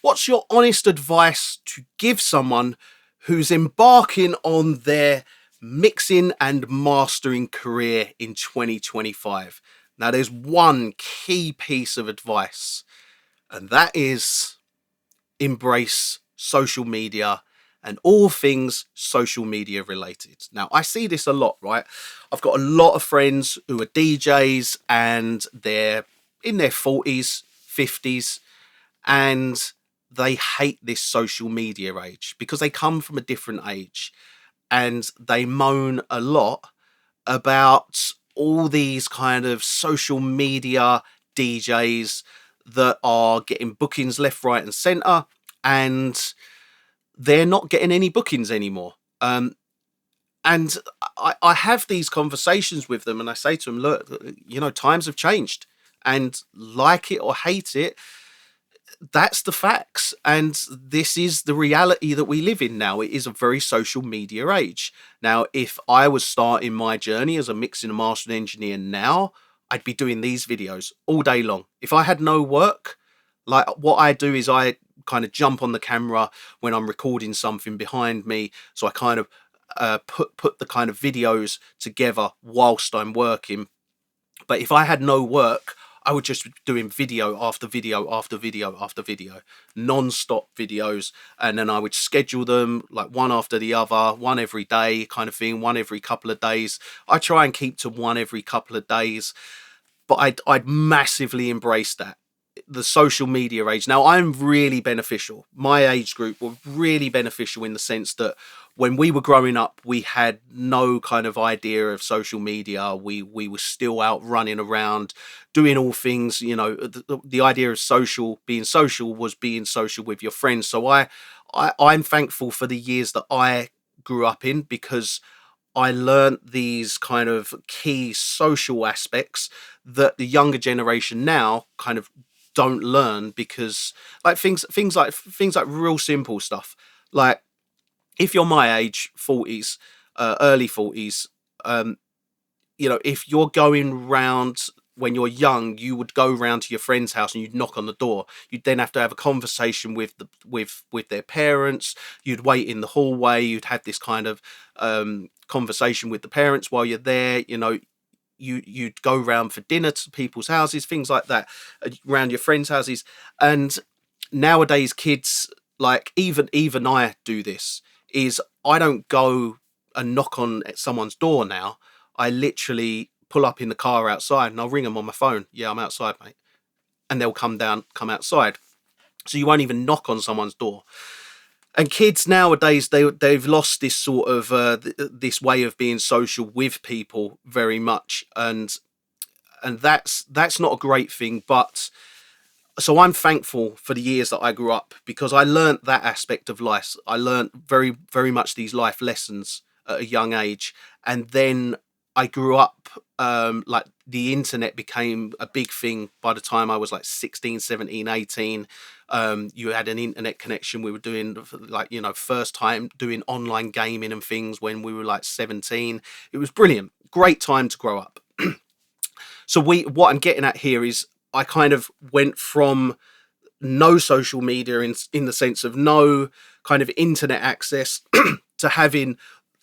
what's your honest advice to give someone who's embarking on their mixing and mastering career in 2025? Now, there's one key piece of advice, and that is embrace social media and all things social media related. Now, I see this a lot, right? I've got a lot of friends who are DJs and they're in their 40s, 50s, and they hate this social media age because they come from a different age, and they moan a lot about all these kind of social media DJs that are getting bookings left, right, and center, and they're not getting any bookings anymore. And I have these conversations with them, and I say to them, look, times have changed, and like it or hate it, that's the facts, and this is the reality that we live in now. It is a very social media age. Now, if I was starting my journey as a mixing and mastering engineer now, I'd be doing these videos all day long. If I had no work, like, what I do is I kind of jump on the camera when I'm recording something behind me, so I kind of put the kind of videos together whilst I'm working. But if I had no work, I would just be doing video after video after video after video, non-stop videos, and then I would schedule them like one after the other, one every day kind of thing, one every couple of days. I try and keep to one every couple of days, but I'd massively embrace that. The social media age. Now, I'm really beneficial. My age group were really beneficial in the sense that when we were growing up, we had no kind of idea of social media. We were still out running around doing all things, the idea of being social was being social with your friends. So I'm thankful for the years that I grew up in, because I learnt these kind of key social aspects that the younger generation now kind of don't learn, because like things like real simple stuff, like if you're my age, 40s, early 40s, if you're going round when you're young, you would go round to your friend's house and you'd knock on the door. You'd then have to have a conversation with their parents. You'd wait in the hallway. You'd have this kind of conversation with the parents while you're there. You'd go round for dinner to people's houses, things like that, around your friends' houses. And nowadays, kids, like even I do this, is I don't go and knock on someone's door now. I literally pull up in the car outside and I'll ring them on my phone. Yeah, I'm outside, mate. And they'll come outside. So you won't even knock on someone's door. And kids nowadays, they've lost this sort of this way of being social with people very much, and that's not a great thing. But so I'm thankful for the years that I grew up, because I learnt that aspect of life. I learnt very, very much these life lessons at a young age, and then I grew up, like the internet became a big thing by the time I was like 16, 17, 18. You had an internet connection. We were doing first time doing online gaming and things when we were like 17. It was brilliant. Great time to grow up. So what I'm getting at here is I kind of went from no social media in the sense of no kind of internet access to having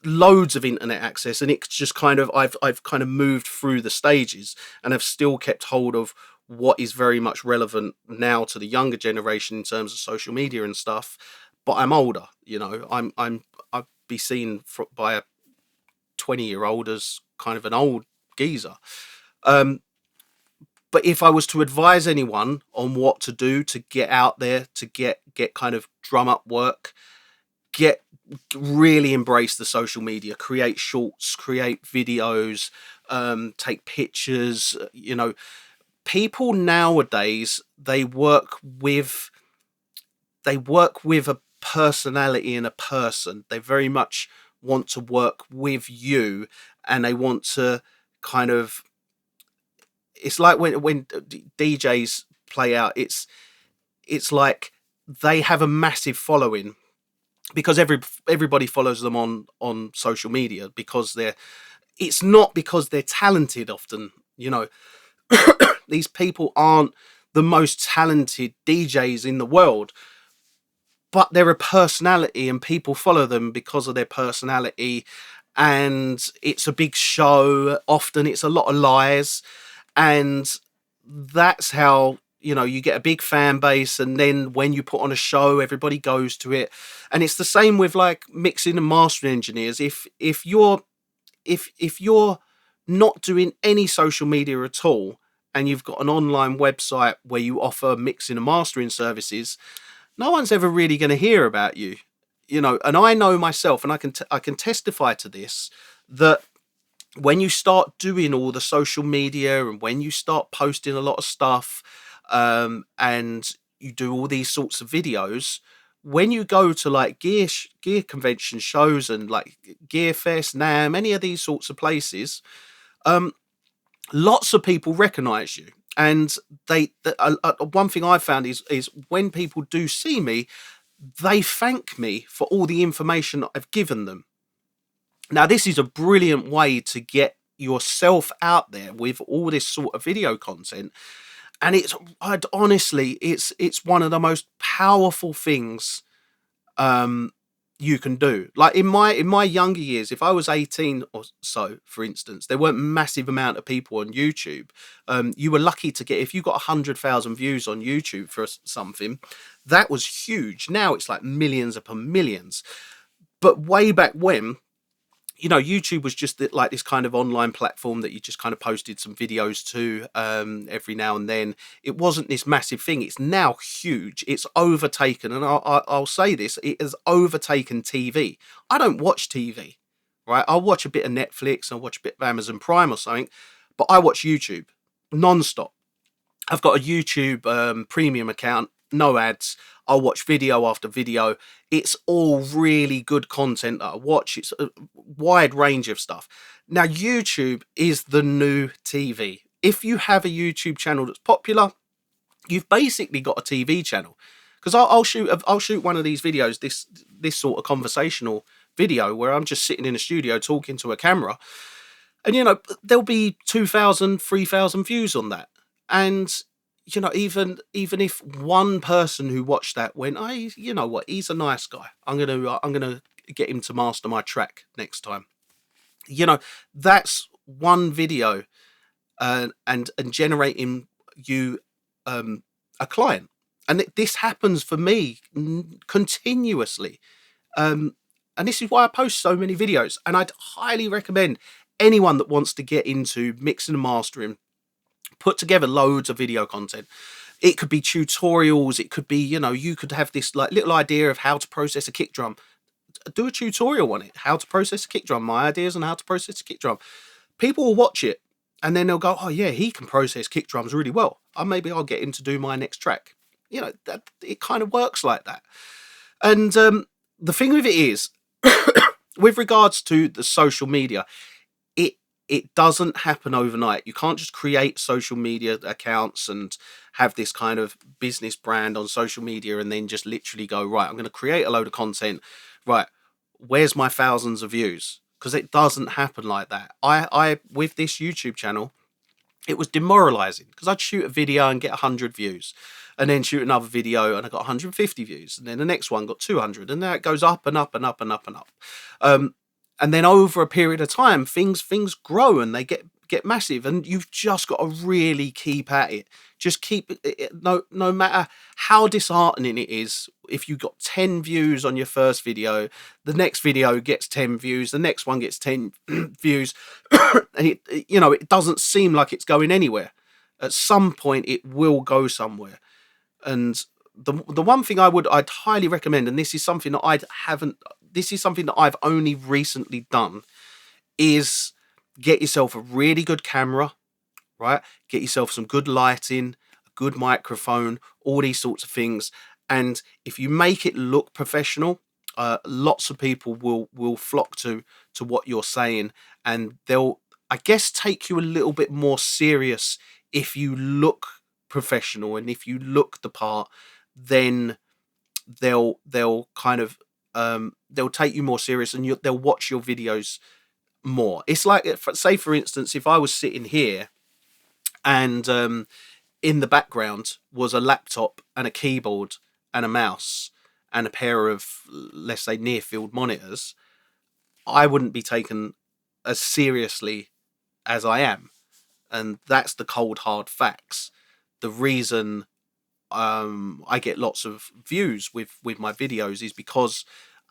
loads of internet access, and it's just kind of I've kind of moved through the stages, and I've still kept hold of what is very much relevant now to the younger generation in terms of social media and stuff. But I'm older, I'd be seen by a 20-year-old as kind of an old geezer. But if I was to advise anyone on what to do to get out there, to get kind of drum up work, really embrace the social media, create shorts, create videos, take pictures. People nowadays, they work with a personality and a person. They very much want to work with you, and they want to kind of, it's like when DJs play out, it's like they have a massive following, because everybody follows them on social media, because it's not because they're talented often. These people aren't the most talented DJs in the world, but they're a personality and people follow them because of their personality, and it's a big show. Often it's a lot of lies, and that's how, you know, you get a big fan base, and then when you put on a show, everybody goes to it. And it's the same with like mixing and mastering engineers. If you're not doing any social media at all, and you've got an online website where you offer mixing and mastering services, no one's ever really going to hear about you, you know. And I know myself, and I can testify to this, that when you start doing all the social media and when you start posting a lot of stuff, and you do all these sorts of videos, when you go to like gear convention shows and like Gear Fest, NAM, any of these sorts of places, um, lots of people recognize you. And one thing I've found is when people do see me, they thank me for all the information that I've given them. Now, this is a brilliant way to get yourself out there with all this sort of video content. And honestly, it's one of the most powerful things um, you can do. Like in my younger years, if I was 18 or so, for instance, there weren't massive amount of people on YouTube. You were lucky to get, if you got 100,000 views on YouTube for something, that was huge. Now it's like millions upon millions. But way back when, you know, YouTube was just like this kind of online platform that you just kind of posted some videos to every now and then. It wasn't this massive thing. It's now huge. It's overtaken, and I'll say this: it has overtaken TV. I don't watch TV, right? I'll watch a bit of Netflix, I'll watch a bit of Amazon Prime or something, but I watch YouTube non-stop. I've got a YouTube premium account, no ads. I'll watch video after video. It's all really good content that I watch. It's a wide range of stuff. Now, YouTube is the new TV. If you have a YouTube channel that's popular, you've basically got a TV channel. Because I'll shoot one of these videos, this sort of conversational video where I'm just sitting in a studio talking to a camera, and you know there'll be 2,000, 3,000 views on that. And you know, even if one person who watched that went, "I, you know what, he's a nice guy. I'm gonna get him to master my track next time." You know, that's one video, and generating you a client. And this happens for me continuously. And this is why I post so many videos. And I'd highly recommend anyone that wants to get into mixing and mastering, put together loads of video content. It could be tutorials. It could be, you know, you could have this like little idea of how to process a kick drum. Do a tutorial on it. How to process a kick drum. My ideas on how to process a kick drum. People will watch it and then they'll go, "Oh yeah, he can process kick drums really well. Maybe I'll get him to do my next track." You know, that it kind of works like that. And the thing with it is, with regards to the social media, it it doesn't happen overnight. You can't just create social media accounts and have this kind of business brand on social media and then just literally go, "Right, I'm going to create a load of content. Right, where's my thousands of views?" Because it doesn't happen like that. I with this YouTube channel, it was demoralizing because I'd shoot a video and get 100 views, and then shoot another video and I got 150 views, and then the next one got 200, and now it goes up and up and up and up and up. Um, and then over a period of time, things grow and they get massive, and you've just got to really keep at it. Just keep it, no matter how disheartening it is. If you got 10 views on your first video, the next video gets 10 views, the next one gets 10 views, and it doesn't seem like it's going anywhere. At some point, it will go somewhere. And the one thing I'd highly recommend, and this is something that I've only recently done, is get yourself a really good camera, right? Get yourself some good lighting, a good microphone, all these sorts of things. And if you make it look professional, lots of people will flock to what you're saying, and they'll, I guess, take you a little bit more serious if you look professional and if you look the part. Then they'll kind of they'll take you more serious, and they'll watch your videos more. It's like, say for instance, if I was sitting here and in the background was a laptop and a keyboard and a mouse, and a pair of, let's say, near field monitors, I wouldn't be taken as seriously as I am. And that's the cold hard facts. The reason I get lots of views with my videos is because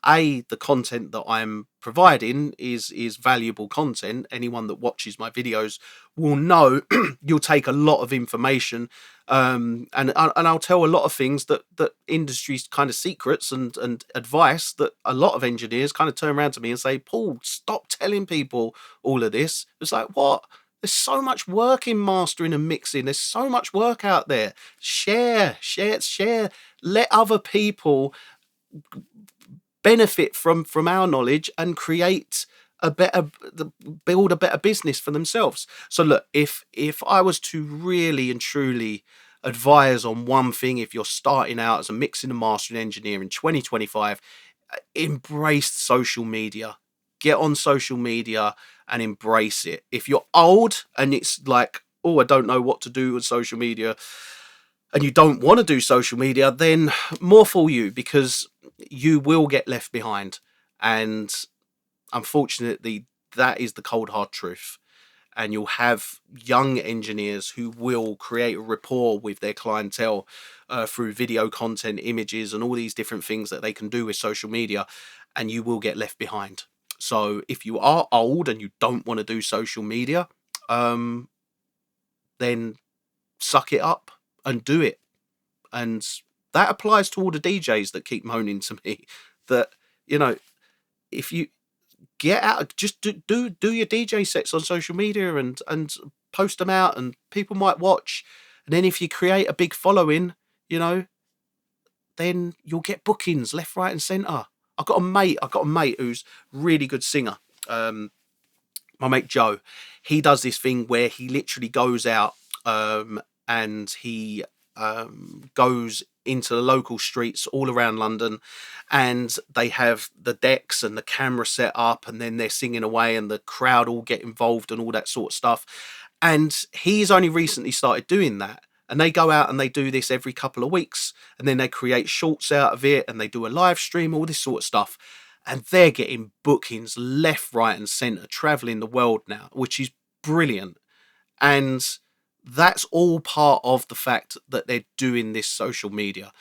the content that I'm providing is valuable content. Anyone that watches my videos will know you'll take a lot of information, and I'll tell a lot of things that industry's kind of secrets and advice that a lot of engineers kind of turn around to me and say, Paul, stop telling people all of this. It's like, what? There's so much work in mastering and mixing. There's so much work out there. Share. Let other people benefit from our knowledge and build a better business for themselves. So look, if I was to really and truly advise on one thing, if you're starting out as a mixing and mastering engineer in 2025, embrace social media. Get on social media and embrace it. If you're old and it's like, oh, I don't know what to do with social media, and you don't want to do social media, then more for you, because you will get left behind. And unfortunately, that is the cold hard truth. And you'll have young engineers who will create a rapport with their clientele through video content, images, and all these different things that they can do with social media, and you will get left behind. So if you are old and you don't want to do social media, then suck it up and do it. And that applies to all the DJs that keep moaning to me that, if you get out, just do your DJ sets on social media and post them out, and people might watch. And then if you create a big following, then you'll get bookings left, right, and centre. I've got a mate who's really good singer. My mate Joe, he does this thing where he literally goes out and he goes into the local streets all around London, and they have the decks and the camera set up, and then they're singing away and the crowd all get involved and all that sort of stuff. And he's only recently started doing that. And they go out and they do this every couple of weeks, and then they create shorts out of it, and they do a live stream, all this sort of stuff. And they're getting bookings left, right, and centre, traveling the world now, which is brilliant. And that's all part of the fact that they're doing this social media.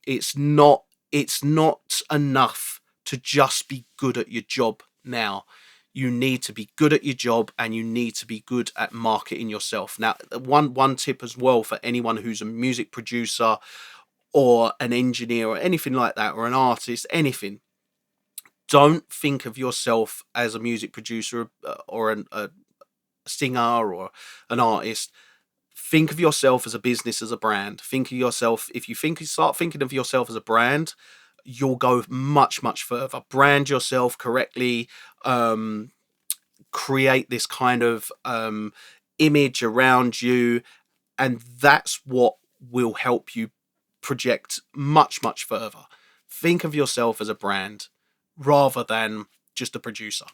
It's not enough to just be good at your job now. You need to be good at your job, and you need to be good at marketing yourself. Now, one tip as well for anyone who's a music producer or an engineer or anything like that, or an artist, anything. Don't think of yourself as a music producer or a singer or an artist. Think of yourself as a business, as a brand. Think of yourself, if you start thinking of yourself as a brand, you'll go much, much further. Brand yourself correctly, create this kind of image around you, and that's what will help you project much, much further. Think of yourself as a brand rather than just a producer.